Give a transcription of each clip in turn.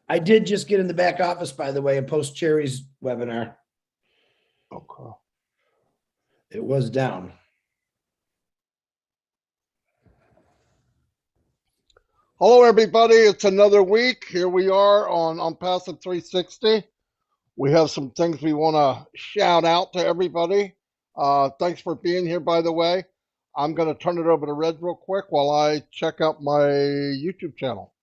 I did just get in the back office, by the way, and post Cherry's webinar. Okay. It was down. Hello, everybody. It's another week. Here we are on Passive 360. We have some things we want to shout out to everybody. Thanks for being here, by the way. I'm going to turn it over to Red real quick while I check out my YouTube channel.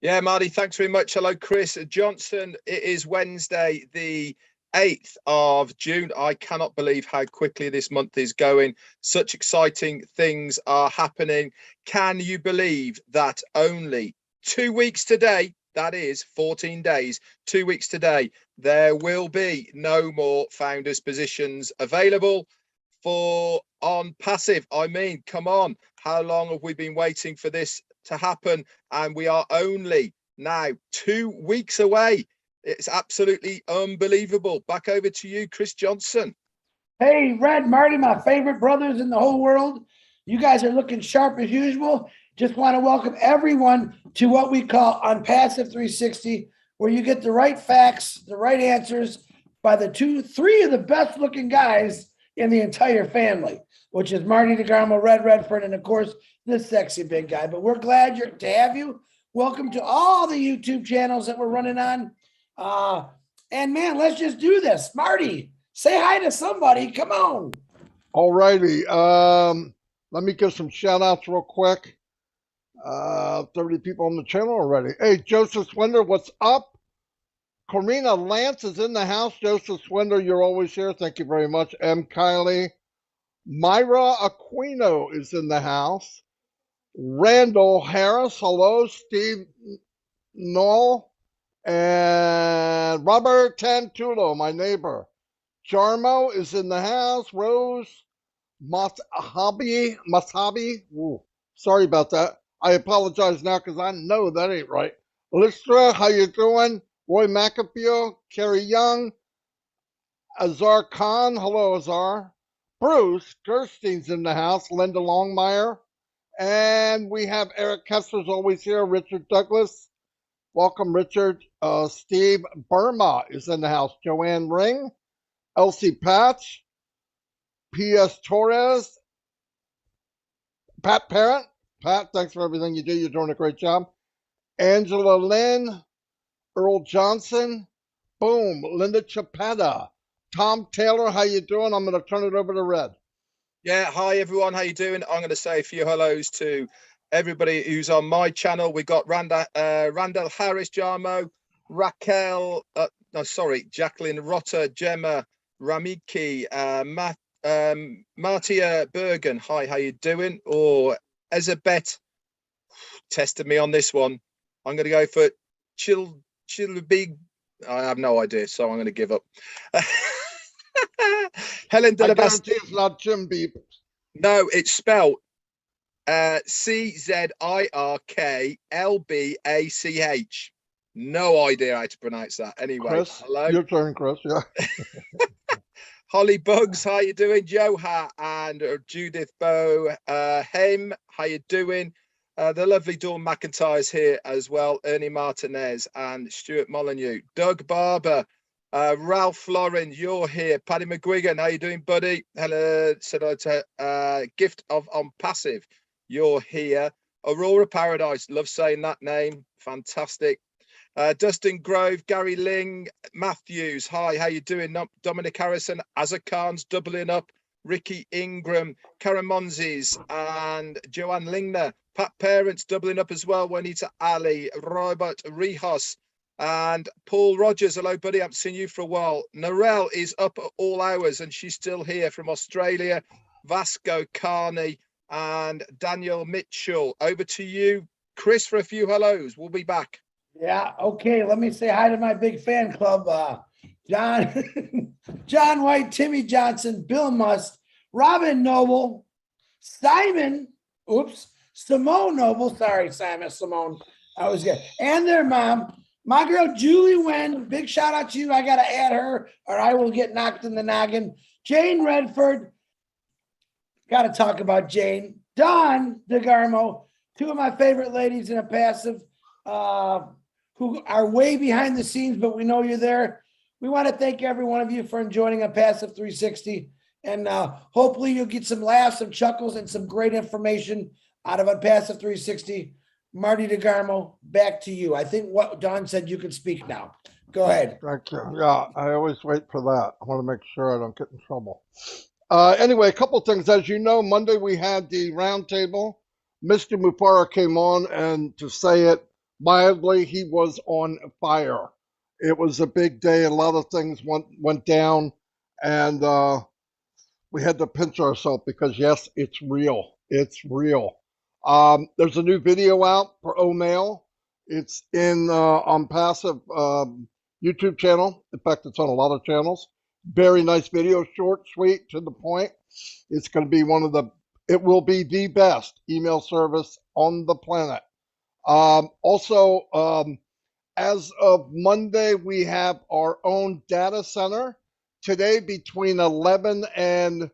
Yeah, Marty, thanks very much. Hello, Chris Johnson. It is Wednesday, the 8th of June. I cannot believe how quickly this month is going. Such exciting things are happening. Can you believe that only 2 weeks today, that is 14 days, 2 weeks today, there will be no more founders positions available for on passive? I mean, come on, how long have we been waiting for this to happen? And we are only now 2 weeks away. It's absolutely unbelievable. Back over to you, Chris Johnson. Hey, Red, Marty, my favorite brothers in the whole world. You guys are looking sharp as usual. Just want to welcome everyone to what we call On Passive 360, where you get the right facts, the right answers by the three of the best looking guys in the entire family, which is Marty DeGarmo, Red Redford, and of course, this sexy big guy. But we're glad to have you. Welcome to all the YouTube channels that we're running on. And man, let's just do this. Marty, say hi to somebody. Come on. All righty. Let me give some shout outs real quick. 30 people on the channel already. Hey, Joseph Swindler, what's up? Corina Lance is in the house. Joseph Swindler, you're always here. Thank you very much. M. Kylie. Myra Aquino is in the house. Randall Harris, hello. Steve Knoll. And Robert Tantulo, my neighbor. Jarmo is in the house. Rose Masabi. Ooh, sorry about that. I apologize now because I know that ain't right. Lystra, how you doing? Roy McAfee, Carrie Young, Azar Khan. Hello, Azar. Bruce Gerstein's in the house. Linda Longmire. And we have Eric Kessler's always here. Richard Douglas. Welcome, Richard. Steve Burma is in the house. Joanne Ring. Elsie Patch. P.S. Torres. Pat Parent. Pat, thanks for everything you do. You're doing a great job. Angela Lynn. Earl Johnson. Boom. Linda Chapetta. Tom Taylor, how you doing? I'm going to turn it over to Red. Yeah, hi everyone. How you doing? I'm going to say a few hellos to everybody who's on my channel. We got Randall Harris, Jarmo, Raquel. Jacqueline Rotter, Gemma Ramiki, Martia Bergen. Hi, how you doing? Or Elizabeth tested me on this one. I'm going to go for Big. I have no idea, so I'm going to give up. Helen Delabasti. It's not Jim Beep. No, it's spelled CZIRKLBACH. No idea how to pronounce that. Anyway, Chris, hello. Your turn, Chris. Yeah. Holly Bugs, how you doing? Joha and Judith Bow. Hem, how you doing? The lovely Dawn McIntyre's here as well. Ernie Martinez and Stuart Molyneux. Doug Barber. Ralph Lauren, you're here. Paddy McGuigan, how you doing, buddy? Hello, Gift of On Passive, you're here. Aurora Paradise, love saying that name, fantastic. Dustin Grove, Gary Ling, Matthews, hi, how you doing? Dominic Harrison, Azarkan's doubling up. Ricky Ingram, Karen Monzes, and Joanne Lingner. Pat Parents doubling up as well. Juanita Ali, Robert Rihos, and Paul Rogers. Hello, buddy. I haven't seen you for a while. Narelle is up at all hours, and she's still here from Australia. Vasco Carney and Daniel Mitchell. Over to you, Chris, for a few hellos. We'll be back. Yeah, okay. Let me say hi to my big fan club. John, John White, Timmy Johnson, Bill Must, Robin Noble, Simon, Simone Noble. Sorry, Simone. I was good. And their mom, my girl, Julie Wen. Big shout out to you. I got to add her or I will get knocked in the noggin. Jane Redford. Got to talk about Jane. Dawn DeGarmo, two of my favorite ladies in a passive. who are way behind the scenes, but we know you're there. We want to thank every one of you for joining on Passive 360. And hopefully you'll get some laughs, some chuckles, and some great information out of Passive 360. Marty DeGarmo, back to you. I think what Don said, you can speak now. Go ahead. Thank you. Yeah, I always wait for that. I want to make sure I don't get in trouble. Anyway, a couple things. As you know, Monday we had the roundtable. Mr. Mufara came on, and to say it mildly, he was on fire. It was a big day. A lot of things went down, and we had to pinch ourselves because, yes, it's real. It's real. There's a new video out for O'Mail. It's on Passive YouTube channel. In fact, it's on a lot of channels. Very nice video, short, sweet, to the point. It's going to be it will be the best email service on the planet. Also, as of Monday, we have our own data center. Today, between 11 and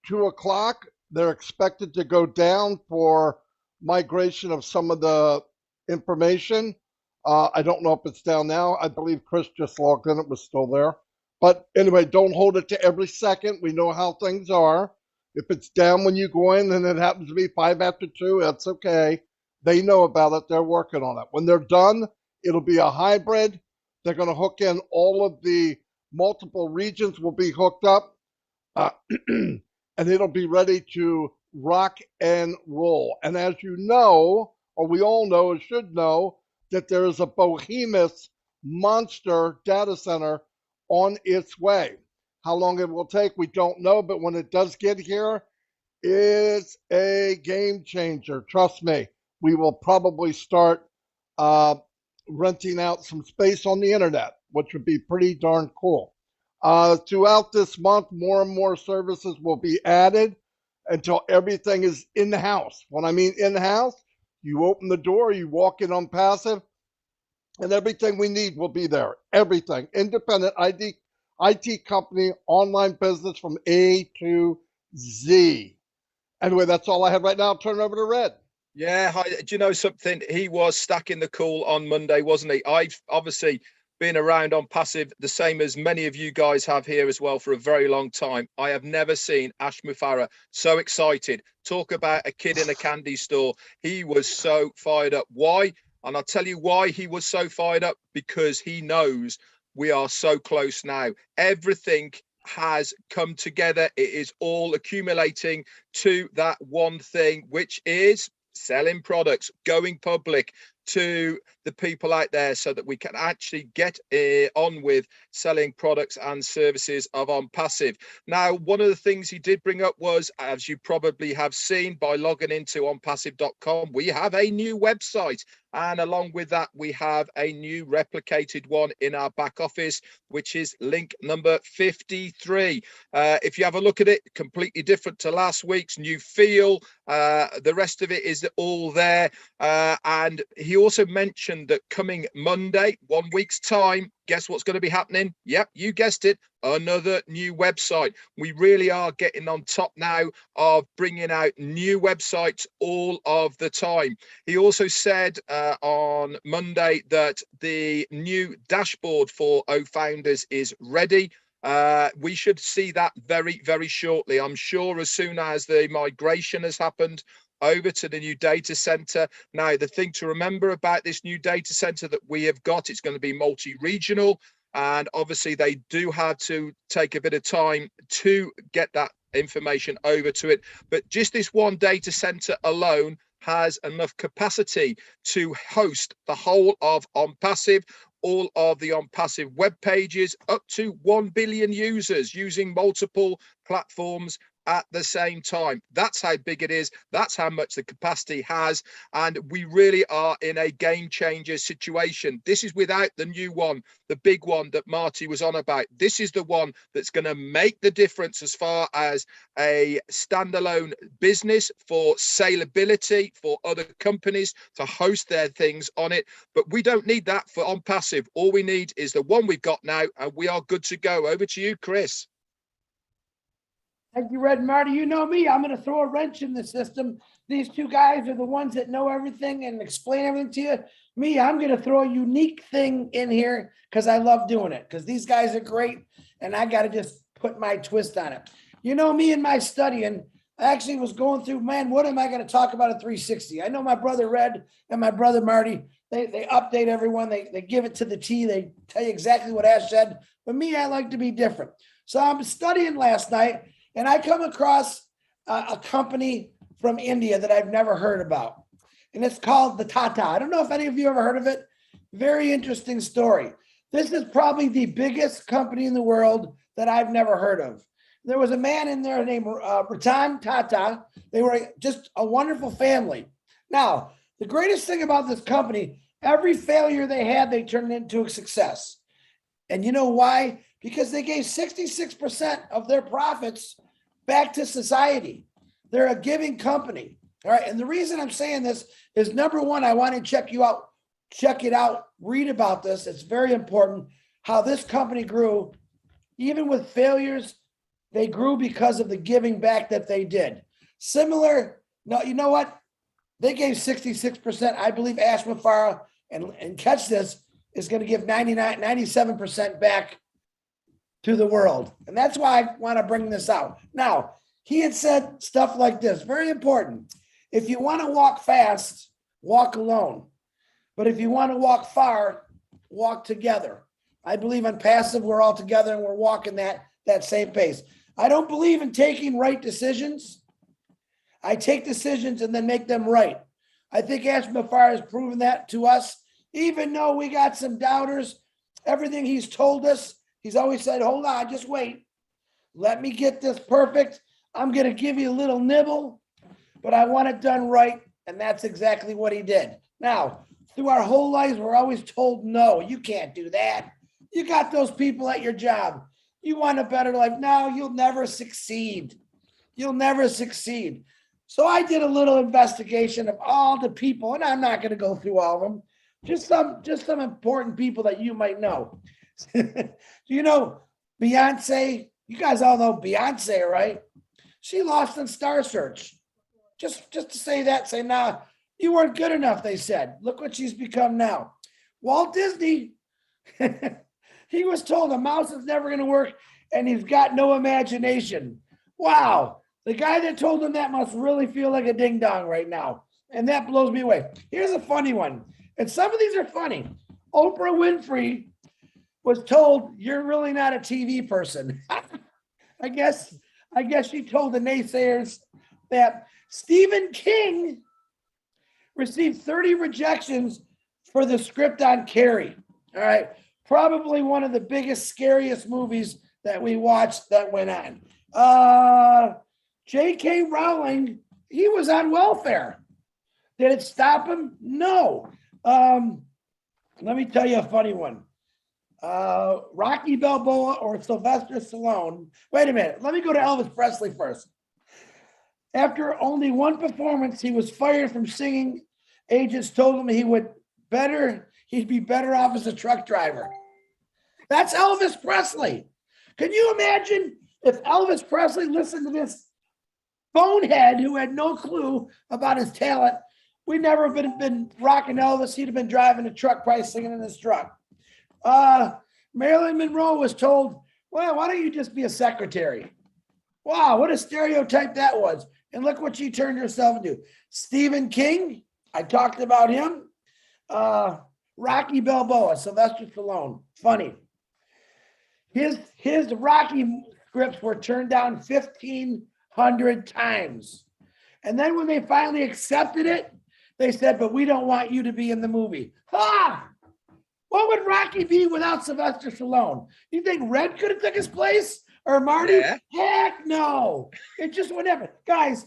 2 o'clock, they're expected to go down for migration of some of the information. I don't know if it's down now. I believe Chris just logged in. It was still there. But anyway, don't hold it to every second. We know how things are. If it's down when you go in and it happens to be 5 after 2, that's okay. They know about it. They're working on it. When they're done, it'll be a hybrid. They're going to hook in all of the multiple regions will be hooked up. And it'll be ready to rock and roll. And as you know, or we all know and should know, that there is a behemoth monster data center on its way. How long it will take, we don't know, but when it does get here, it's a game changer. Trust me, we will probably start renting out some space on the internet, which would be pretty darn cool. Throughout this month, more and more services will be added until everything is in-house. When I mean in-house, you open the door, you walk in on Passive, and everything we need will be there. Everything. Independent IT company, online business from A to Z. Anyway, that's all I have right now. I'll turn it over to Red. Yeah, hi. Do you know something? He was stacking the cool on Monday, wasn't he? I've obviously been around on Passive, the same as many of you guys have here as well, for a very long time. I have never seen Ash Mufara so excited. Talk about a kid in a candy store. He was so fired up. Why? And I'll tell you why he was so fired up, because he knows we are so close now. Everything has come together. It is all accumulating to that one thing, which is selling products, going public to the people out there, so that we can actually get on with selling products and services of On Passive. Now, one of the things he did bring up was, as you probably have seen by logging into onpassive.com, we have a new website. And along with that, we have a new replicated one in our back office, which is link number 53. If you have a look at it, completely different to last week's, new feel. The rest of it is all there. And he also mentioned that coming Monday, 1 week's time, guess what's going to be happening? Yep, you guessed it. Another new website. We really are getting on top now of bringing out new websites all of the time. He also said on Monday that the new dashboard for O-Founders is ready. We should see that very, very shortly. I'm sure as soon as the migration has happened over to the new data center. Now, the thing to remember about this new data center that we have got, it's going to be multi-regional. And obviously they do have to take a bit of time to get that information over to it. But just this one data center alone has enough capacity to host the whole of On Passive, all of the On Passive web pages, up to 1 billion users using multiple platforms at the same time. That's how big it is. That's how much the capacity has. And we really are in a game changer situation. This is without the new one, the big one that Marty was on about. This is the one that's going to make the difference as far as a standalone business, for saleability, for other companies to host their things on it. But we don't need that for On Passive. All we need is the one we've got now, and we are good to go. Over to you, Chris. Thank you, Red and Marty. You know me. I'm going to throw a wrench in the system. These two guys are the ones that know everything and explain everything to you. Me, I'm going to throw a unique thing in here because I love doing it, because these guys are great and I got to just put my twist on it. You know, me and my studying, I actually was going through, man, what am I going to talk about at 360? I know my brother Red and my brother Marty, they update everyone. They give it to the T. They tell you exactly what Ash said. But me, I like to be different. So I'm studying last night and I come across a company from India that I've never heard about. And it's called the Tata. I don't know if any of you ever heard of it. Very interesting story. This is probably the biggest company in the world that I've never heard of. There was a man in there named Ratan Tata. They were just a wonderful family. Now, the greatest thing about this company, every failure they had, they turned into a success. And you know why? Because they gave 66% of their profits back to society. They're a giving company. All right. And the reason I'm saying this is, number one, I want to check it out, read about this. It's very important how this company grew. Even with failures, they grew because of the giving back that they did. Similar, no, you know what? They gave 66%. I believe Ash Mafara, and catch this, is going to give 97% back to the world. And that's why I want to bring this out. Now, he had said stuff like this, very important. If you want to walk fast, walk alone. But if you want to walk far, walk together. I believe on passive, we're all together and we're walking that same pace. I don't believe in taking right decisions. I take decisions and then make them right. I think Ash Mafar has proven that to us. Even though we got some doubters, everything he's told us, he's always said, hold on, just wait. Let me get this perfect. I'm going to give you a little nibble, but I want it done right. And that's exactly what he did. Now, through our whole lives, we're always told, no, you can't do that. You got those people at your job. You want a better life. No, you'll never succeed. You'll never succeed. So I did a little investigation of all the people, and I'm not going to go through all of them. Just some important people that you might know. You know, Beyonce, you guys all know Beyonce, right? She lost in Star Search. Just to say that, say, nah, you weren't good enough, they said. Look what she's become now. Walt Disney, he was told a mouse is never going to work and he's got no imagination. Wow. The guy that told him that must really feel like a ding dong right now. And that blows me away. Here's a funny one. And some of these are funny. Oprah Winfrey was told, you're really not a TV person. I guess she told the naysayers that Stephen King received 30 rejections for the script on Carrie. All right. Probably one of the biggest, scariest movies that we watched that went on. J.K. Rowling, he was on welfare. Did it stop him? No. Let me tell you a funny one. Rocky Balboa or Sylvester Stallone. Wait a minute. Let me go to Elvis Presley first. After only one performance, he was fired from singing. Agents told him he'd be better off as a truck driver. That's Elvis Presley. Can you imagine if Elvis Presley listened to this bonehead who had no clue about his talent? We'd never been rocking Elvis. He'd have been driving a truck, probably singing in his truck. Marilyn Monroe was told, well, why don't you just be a secretary? Wow, what a stereotype that was. And look what she turned herself into. Stephen King, I talked about him. Rocky Balboa, Sylvester Stallone, funny. His Rocky scripts were turned down 1,500 times. And then when they finally accepted it, they said, but we don't want you to be in the movie. What would Rocky be without Sylvester Stallone? You think Red could have took his place? Or Marty? Yeah. Heck no. It just would never. Guys,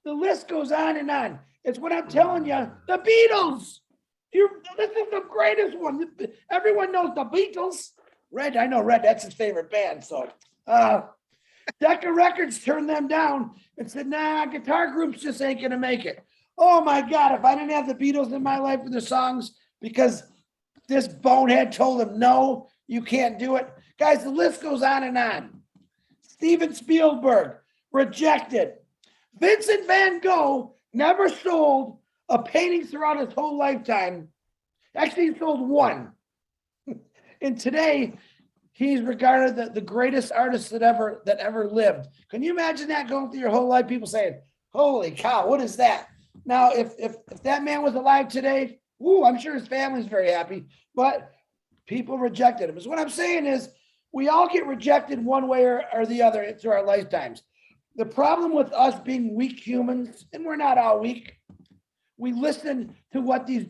the list goes on and on. It's what I'm telling you. The Beatles. This is the greatest one. Everyone knows the Beatles. Red, I know Red, that's his favorite band. So Decca Records turned them down and said, nah, guitar groups just ain't going to make it. Oh my God, if I didn't have the Beatles in my life with their songs because this bonehead told them, no, you can't do it. Guys, the list goes on and on. Steven Spielberg, rejected. Vincent van Gogh never sold a painting throughout his whole lifetime. Actually, he sold one. And today, he's regarded the greatest artist that ever lived. Can you imagine that going through your whole life? People saying, "Holy cow, what is that?" Now, if that man was alive today, I'm sure his family's very happy. But people rejected him. So what I'm saying is, we all get rejected one way or the other through our lifetimes. The problem with us being weak humans, and we're not all weak, we listen to what these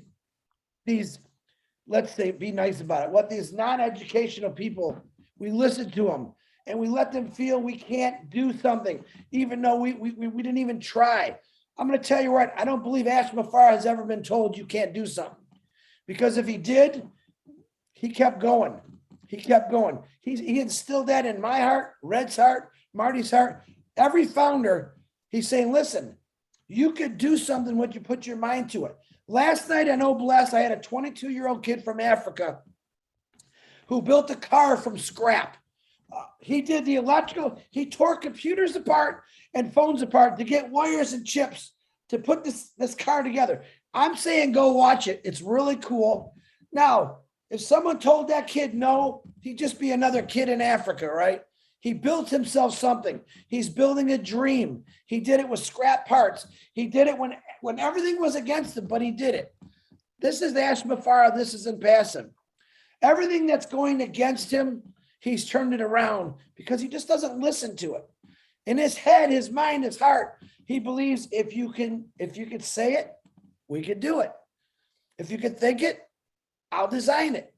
let's say, be nice about it, what these non-educational people, we listen to them and we let them feel we can't do something, even though we didn't even try. I'm going to tell you what, I don't believe Ashma Farah has ever been told you can't do something, because if he did, he kept going. He kept going. He instilled that in my heart, Red's heart, Marty's heart. Every founder, he's saying, listen, you could do something when you put your mind to it. Last night on Oblast, I had a 22-year-old kid from Africa who built a car from scrap. He did the electrical. He tore computers apart and phones apart to get wires and chips to put this car together. I'm saying go watch it. It's really cool. Now, if someone told that kid no, he'd just be another kid in Africa, right? He built himself something. He's building a dream. He did it with scrap parts. He did it when everything was against him, but he did it. This is Ashma Farah. This isn't passive. Everything that's going against him, he's turned it around because he just doesn't listen to it. In his head, his mind, his heart, he believes if you could say it, we could do it. If you could think it, I'll design it.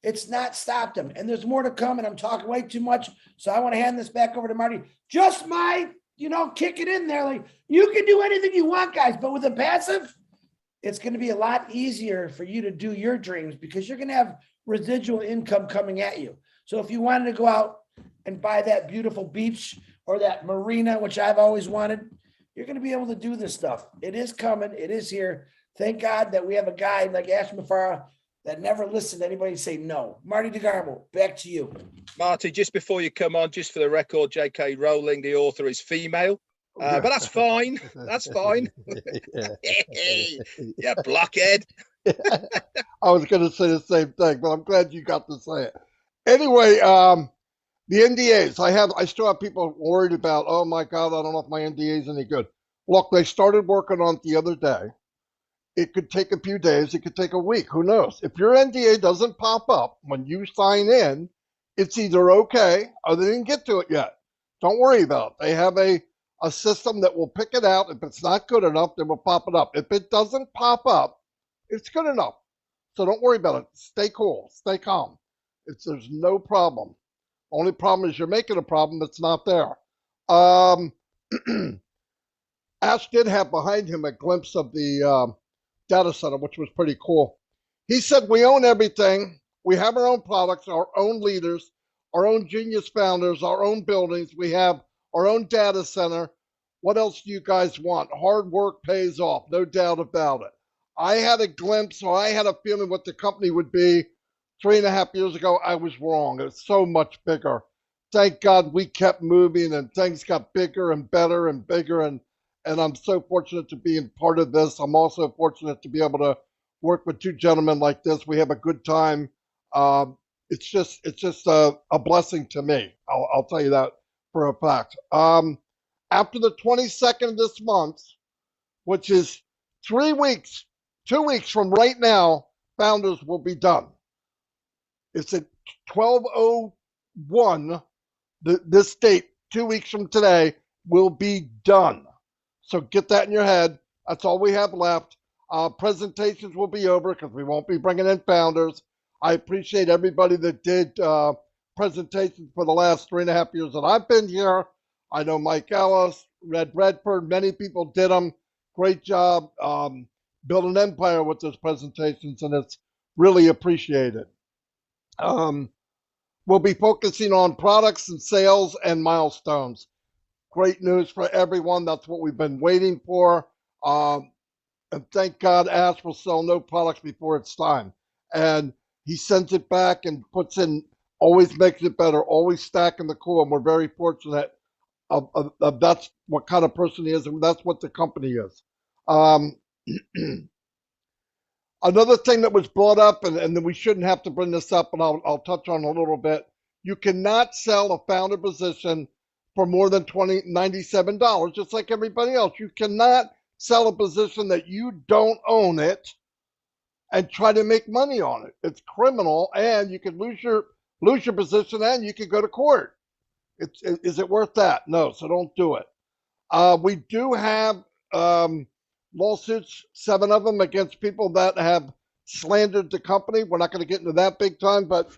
It's not stopped him. And there's more to come, and I'm talking way too much. So I want to hand this back over to Marty. Just kick it in there. Like, you can do anything you want, guys, but with a passive, it's going to be a lot easier for you to do your dreams because you're going to have residual income coming at you. So if you wanted to go out and buy that beautiful beach or that marina, which I've always wanted, you're going to be able to do this stuff. It is coming. It is here. Thank God that we have a guy like Ashma Farah that never listened to anybody say no. Marty DeGarmo, back to you. Marty, just before you come on, just for the record, J.K. Rowling, the author, is female. But that's fine. That's fine. Yeah, blockhead. I was going to say the same thing, but I'm glad you got to say it. Anyway, the NDAs, I still have people worried about, oh my God, I don't know if my NDA is any good. Look, they started working on it the other day. It could take a few days. It could take a week. Who knows? If your NDA doesn't pop up when you sign in, it's either okay or they didn't get to it yet. Don't worry about it. They have a system that will pick it out. If it's not good enough, they will pop it up. If it doesn't pop up, it's good enough. So don't worry about it. Stay cool. Stay calm. There's no problem. Only problem is you're making a problem that's not there. Ash did have behind him a glimpse of the data center, which was pretty cool. He said, we own everything. We have our own products, our own leaders, our own genius founders, our own buildings. We have our own data center. What else do you guys want? Hard work pays off, no doubt about it. I had a glimpse, or I had a feeling what the company would be 3.5 years ago. I was wrong. It was so much bigger. Thank God we kept moving and things got bigger and better and bigger. And I'm so fortunate to be in part of this. I'm also fortunate to be able to work with two gentlemen like this. We have a good time. It's just a blessing to me. I'll tell you that for a fact. After the 22nd of this month, which is 2 weeks from right now, Founders will be done. It's at 12:01. This date, 2 weeks from today, will be done. So get that in your head. That's all we have left. Presentations will be over because we won't be bringing in founders. I appreciate everybody that did presentations for the last 3.5 years that I've been here. I know Mike Ellis, Red Redford, many people did them. Great job. Build an empire with those presentations, and it's really appreciated. We'll be focusing on products and sales and milestones. Great news for everyone. That's what we've been waiting for. And thank God Ash will sell no products before it's time. And he sends it back and puts in, always makes it better, always stacking the core. And we're very fortunate of that's what kind of person he is, and that's what the company is. Another thing that was brought up, and then we shouldn't have to bring this up, but I'll touch on a little bit. You cannot sell a founder position for more than $97, just like everybody else. You cannot sell a position that you don't own it and try to make money on it. It's criminal, and you could lose your position, and you could go to court. Is it worth that? No, so don't do it. We do have lawsuits, 7 of them, against people that have slandered the company. We're not going to get into that big time, but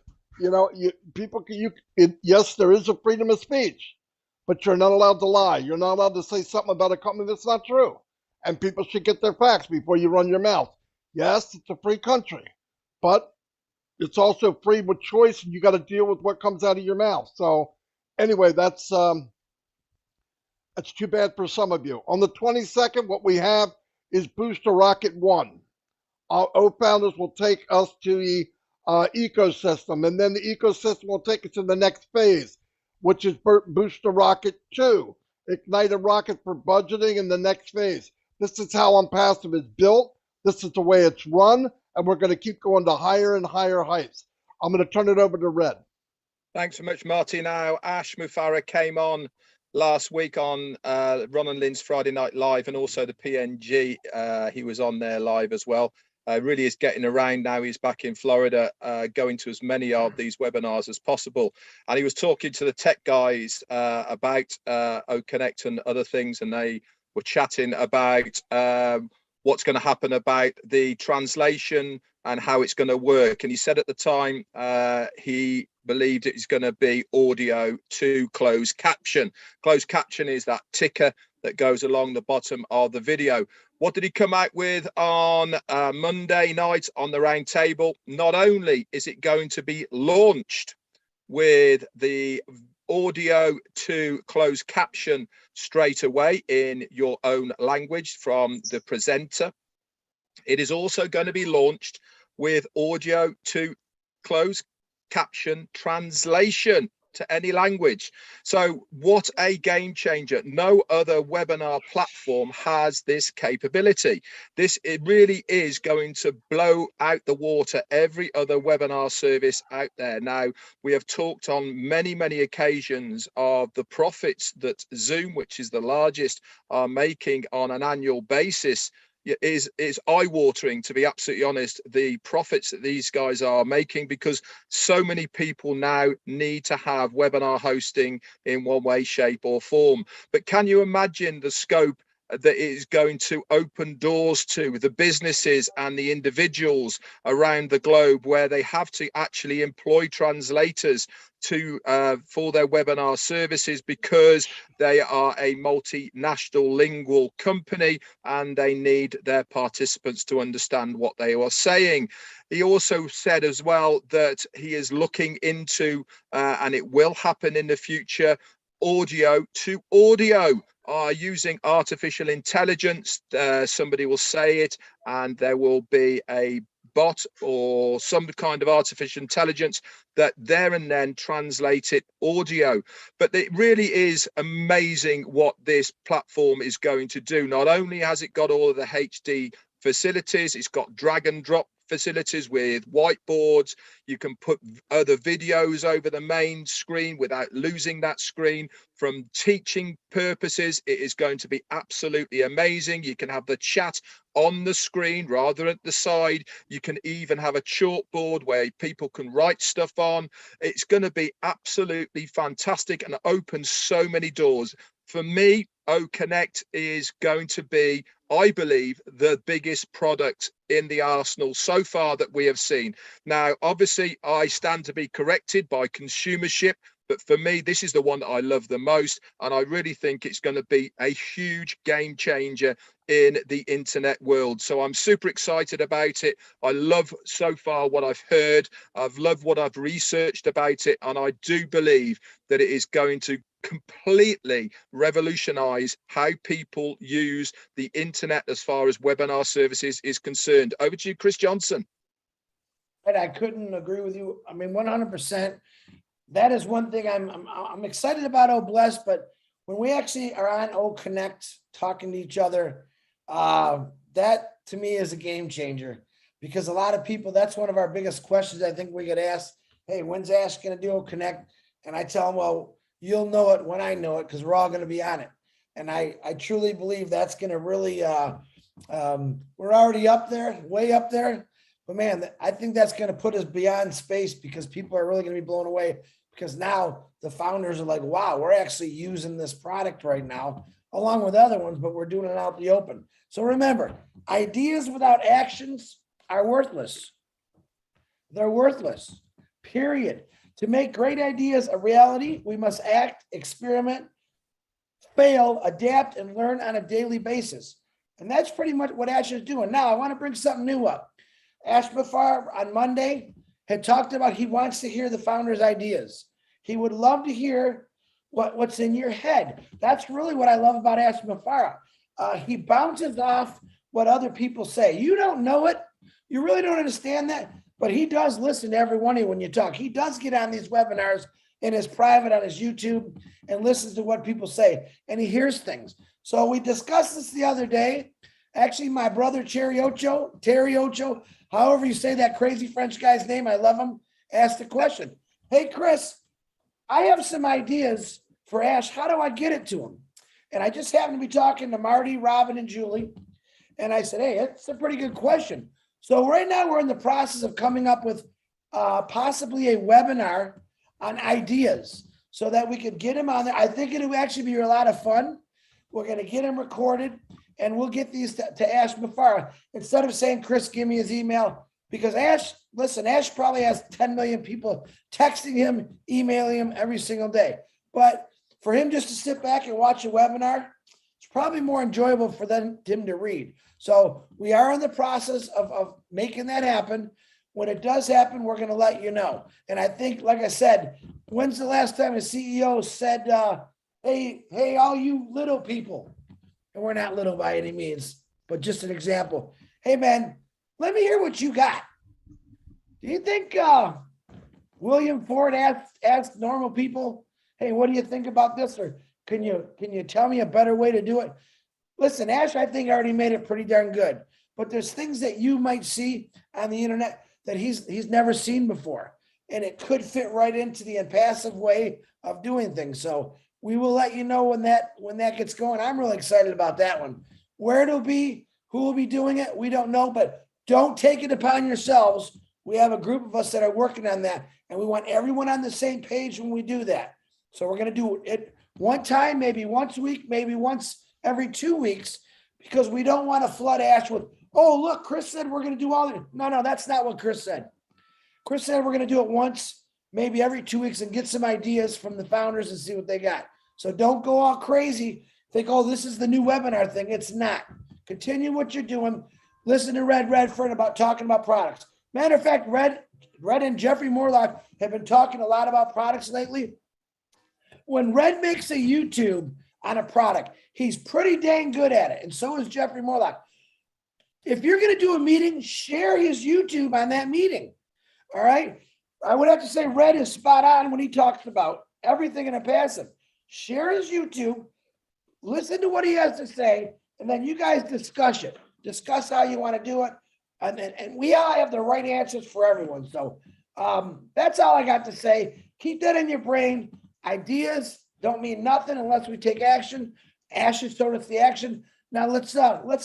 yes, there is a freedom of speech, but you're not allowed to lie. You're not allowed to say something about a company that's not true, and people should get their facts before you run your mouth. Yes, it's a free country, but it's also free with choice, and you got to deal with what comes out of your mouth. So anyway, that's too bad for some of you. On the 22nd, what we have is Booster Rocket 1. Our founders will take us to the ecosystem, and then the ecosystem will take us to the next phase, which is Booster Rocket 2. Ignite a rocket for budgeting in the next phase. This is how Unpassive is built. This is the way it's run, and we're going to keep going to higher and higher heights. I'm going to turn it over to Red. Thanks so much, Marty. Now, Ash Mufareh came on last week on Ron and Lynn's Friday Night Live, and also the PNG. He was on there live as well. Really is getting around now. He's back in Florida, going to as many of these webinars as possible. And he was talking to the tech guys about OConnect and other things, and they were chatting about what's going to happen about the translation and how it's going to work. And he said at the time he believed it's going to be audio to closed caption. Closed caption is that ticker that goes along the bottom of the video. What did he come out with on Monday night on the round table? Not only is it going to be launched with the audio to closed caption straight away in your own language from the presenter, it is also going to be launched with audio to closed caption translation to any language. So what a game changer. No other webinar platform has this capability. It really is going to blow out the water every other webinar service out there. Now, we have talked on many, many occasions of the profits that Zoom, which is the largest, are making on an annual basis. Is eye-watering, to be absolutely honest, the profits that these guys are making, because so many people now need to have webinar hosting in one way, shape or form. But can you imagine the scope that is going to open doors to the businesses and the individuals around the globe, where they have to actually employ translators for their webinar services, because they are a multinational lingual company and they need their participants to understand what they are saying. He also said as well that he is looking into, and it will happen in the future, audio to audio. Using artificial intelligence. Somebody will say it and there will be a bot or some kind of artificial intelligence that there and then translate it audio. But it really is amazing what this platform is going to do. Not only has it got all of the HD facilities, it's got drag and drop facilities with whiteboards. You can put other videos over the main screen without losing that screen. From teaching purposes, it is going to be absolutely amazing. You can have the chat on the screen rather at the side. You can even have a chalkboard where people can write stuff on. It's going to be absolutely fantastic and open so many doors. For me, OConnect is going to be, I believe, the biggest product in the arsenal so far that we have seen. Now, obviously, I stand to be corrected by consumership, but for me, this is the one that I love the most. And I really think it's going to be a huge game changer in the internet world. So I'm super excited about it. I love so far what I've heard. I've loved what I've researched about it. And I do believe that it is going to completely revolutionize how people use the internet as far as webinar services is concerned. Over to you, Chris Johnson. I couldn't agree with you. I mean, 100%. That is one thing I'm excited about OBless, but when we actually are on OConnect talking to each other, that to me is a game changer, because a lot of people, that's one of our biggest questions I think we get asked. Hey, when's Ash going to do a connect? And I tell them, well, you'll know it when I know it because we're all going to be on it. And I truly believe that's going to really, we're already up there, way up there. But man, I think that's going to put us beyond space because people are really going to be blown away because now the founders are like, wow, we're actually using this product right now along with other ones, but we're doing it out in the open. So remember, ideas without actions are worthless. They're worthless, period. To make great ideas a reality, we must act, experiment, fail, adapt, and learn on a daily basis. And that's pretty much what Ash is doing. Now, I want to bring something new up. Ash Bafar on Monday had talked about he wants to hear the founders' ideas. He would love to hear what's in your head. That's really what I love about Ash Bafar. He bounces off what other people say. You don't know it. You really don't understand that. But he does listen to every one of you when you talk. He does get on these webinars in his private on his YouTube and listens to what people say. And he hears things. So we discussed this the other day. Actually, my brother Terry Ocho, however you say that crazy French guy's name, I love him, asked the question. Hey, Chris, I have some ideas for Ash. How do I get it to him? And I just happened to be talking to Marty, Robin, and Julie. And I said, hey, it's a pretty good question. So right now we're in the process of coming up with possibly a webinar on ideas so that we could get him on there. I think it would actually be a lot of fun. We're going to get him recorded and we'll get these to Ash Bafar. Instead of saying, Chris, give me his email, because Ash probably has 10 million people texting him, emailing him every single day. But for him just to sit back and watch a webinar, it's probably more enjoyable for him to read. So we are in the process of making that happen. When it does happen, we're going to let you know. And I think, like I said, when's the last time a CEO said, hey, all you little people, and we're not little by any means, but just an example. Hey, man, let me hear what you got. Do you think William Ford asked normal people, hey, what do you think about this? Or can you tell me a better way to do it? Listen, Ash, I think already made it pretty darn good, but there's things that you might see on the internet that he's never seen before, and it could fit right into the impassive way of doing things. So we will let you know when that gets going. I'm really excited about that one. Where it'll be, who will be doing it, we don't know, but don't take it upon yourselves. We have a group of us that are working on that, and we want everyone on the same page when we do that. So we're going to do it one time, maybe once a week, maybe once every 2 weeks, because we don't want to flood Ash with, oh, look, Chris said we're going to do all of it. No, that's not what Chris said. Chris said we're going to do it once, maybe every 2 weeks, and get some ideas from the founders and see what they got. So don't go all crazy. Think, oh, this is the new webinar thing. It's not. Continue what you're doing. Listen to Red Redford about talking about products. Matter of fact, Red and Jeffrey Morlock have been talking a lot about products lately. When Red makes a YouTube on a product, he's pretty dang good at it. And so is Jeffrey Morlock. If you're going to do a meeting, share his YouTube on that meeting. All right. I would have to say Red is spot on when he talks about everything in a passive. Share his YouTube, listen to what he has to say, and then you guys discuss it. Discuss how you want to do it. And we all have the right answers for everyone. So that's all I got to say. Keep that in your brain. Ideas don't mean nothing unless we take action. Ash has told us the action. Now let's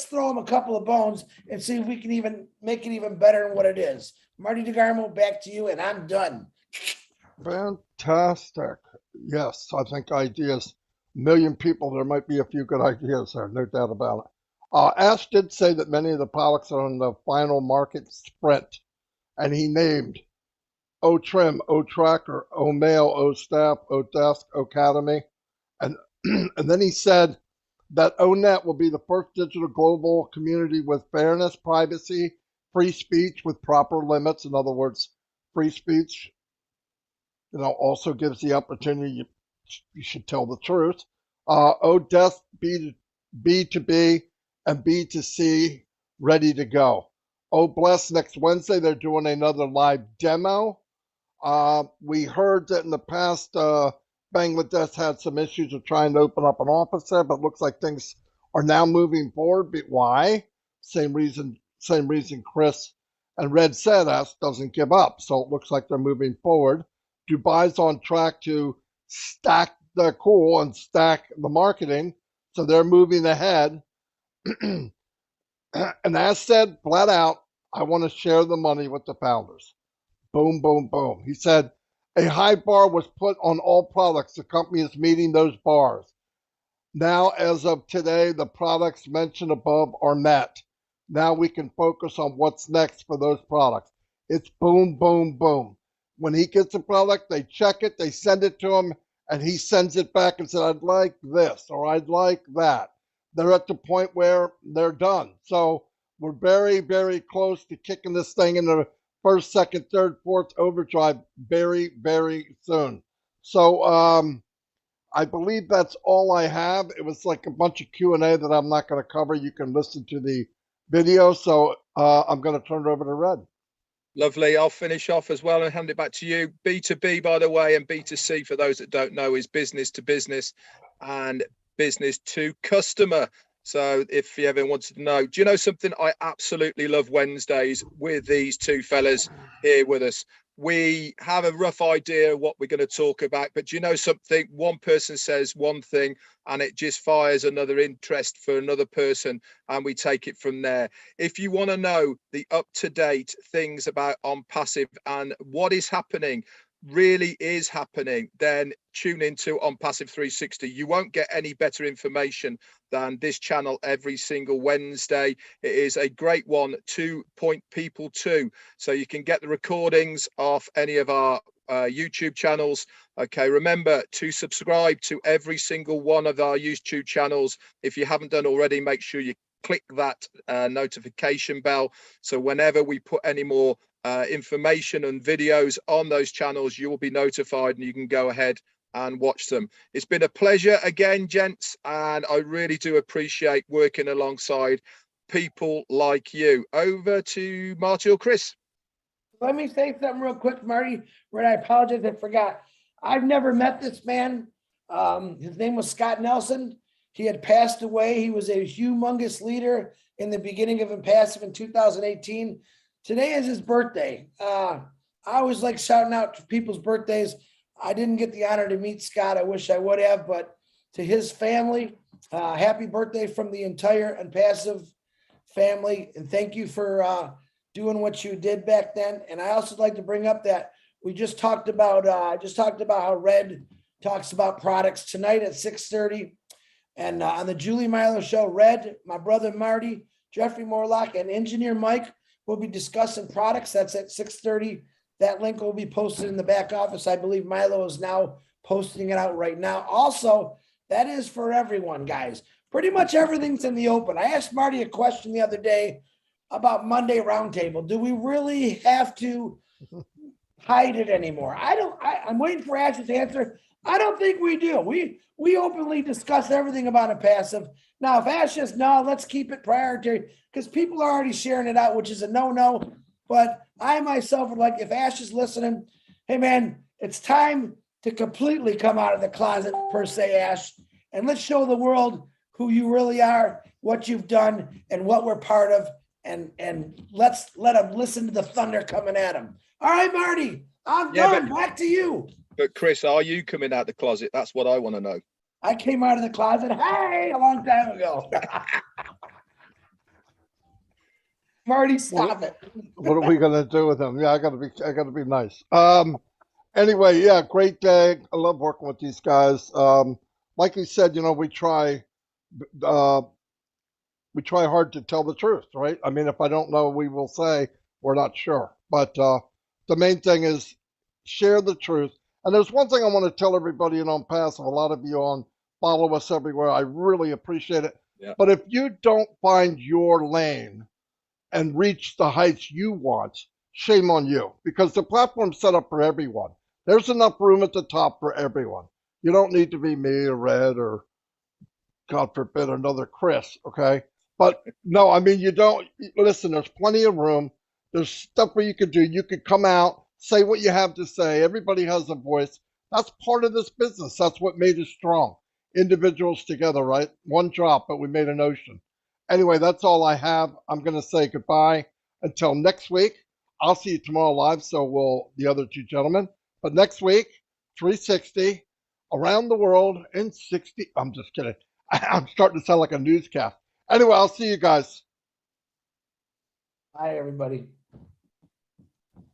throw him a couple of bones and see if we can even make it even better than what it is. Marty DeGarmo, back to you, and I'm done. Fantastic. Yes, I think ideas, million people, there might be a few good ideas there, no doubt about it. Ash did say that many of the products are on the final market sprint, and he named O-Trim, O-Tracker, O-Mail, O-Staff, O-Desk, O-Academy, and and then he said that O-Net will be the first digital global community with fairness, privacy, free speech with proper limits. In other words, free speech, also gives the opportunity you should tell the truth. O-Desk, B2B, and B2C ready to go. O-Bless, next Wednesday, they're doing another live demo. We heard that in the past, Bangladesh had some issues of trying to open up an office there, but looks like things are now moving forward. But why? Same reason Chris And Red said us doesn't give up. So it looks like they're moving forward. Dubai's on track to stack the cool and stack the marketing. So they're moving ahead. And as said flat out, I want to share the money with the founders. Boom, boom, boom. He said a high bar was put on all products. The company is meeting those bars. Now, as of today, the products mentioned above are met. Now we can focus on what's next for those products. It's boom, boom, boom. When he gets a product, they check it, they send it to him, and he sends it back and said, I'd like this or I'd like that. They're at the point where they're done. So we're very, very close to kicking this thing into first, second, third, fourth overdrive very, very soon. So I believe that's all I have. It was like a bunch of Q&A that I'm not going to cover. You can listen to the video. So I'm going to turn it over to Red. Lovely. I'll finish off as well and hand it back to you. B2B, by the way, and B2C, for those that don't know, is business to business and business to customer. So if you ever wanted to know, do you know something? I absolutely love Wednesdays with these two fellas here with us. We have a rough idea of what we're going to talk about, but do you know something? One person says one thing and it just fires another interest for another person, and we take it from there. If you want to know the up-to-date things about On Passive and what is happening, really is happening, then tune into On Passive 360. You won't get any better information than this channel every single Wednesday. It is a great one to point people to, so you can get the recordings off any of our YouTube channels. Okay, remember to subscribe to every single one of our YouTube channels. If you haven't done already, make sure you click that notification bell, so whenever we put any more information and videos on those channels, you will be notified and you can go ahead and watch them. It's been a pleasure again, gents, and I really do appreciate working alongside people like you. Over to Marty or Chris. Let me say something real quick, Marty, where I apologize, I forgot. I've never met this man. His name was Scott Nelson. He had passed away. He was a humongous leader in the beginning of Impassive in 2018. Today is his birthday. I always like shouting out to people's birthdays. I didn't get the honor to meet Scott. I wish I would have, but to his family, happy birthday from the entire Impassive family. And thank you for doing what you did back then. And I also like to bring up that we just talked about, how Red talks about products tonight at 6:30. And on the Julie Milo show, Red, my brother Marty, Jeffrey Morlock, and engineer Mike will be discussing products. That's at 6:30. That link will be posted in the back office. I believe Milo is now posting it out right now. Also, that is for everyone, guys. Pretty much everything's in the open. I asked Marty a question the other day about Monday Roundtable. Do we really have to hide it anymore? I'm waiting for Ash's answer. I don't think we do. We openly discuss everything about Impassive. Now, if Ash says no, let's keep it priority, because people are already sharing it out, which is a no-no. But I myself would like, if Ash is listening, hey man, it's time to completely come out of the closet, per se, Ash, and let's show the world who you really are, what you've done, and what we're part of, and let's let them listen to the thunder coming at them. All right, Marty, I'm done. Back to you. But Chris, are you coming out the closet? That's what I want to know. I came out of the closet, hey, a long time ago. Marty, stop it. What are we gonna do with him? Yeah, I gotta be nice. Anyway, yeah, great day. I love working with these guys. Like you said, we try hard to tell the truth, right? I mean, if I don't know, we will say we're not sure. But the main thing is share the truth. And there's one thing I want to tell everybody in On Passive. A lot of you follow us everywhere. I really appreciate it. Yeah. But if you don't find your lane and reach the heights you want, shame on you, because the platform's set up for everyone. There's enough room at the top for everyone. You don't need to be me or Red or, God forbid, another Chris, okay? But no, I mean, you don't. Listen, there's plenty of room. There's stuff where you could do. You could come out, say what you have to say. Everybody has a voice. That's part of this business. That's what made us strong. Individuals together, right? One drop, but we made an ocean. Anyway, that's all I have. I'm going to say goodbye until next week. I'll see you tomorrow live. So will the other two gentlemen. But next week, 360 around the world in 60. I'm just kidding. I'm starting to sound like a newscast. Anyway, I'll see you guys. Bye, everybody.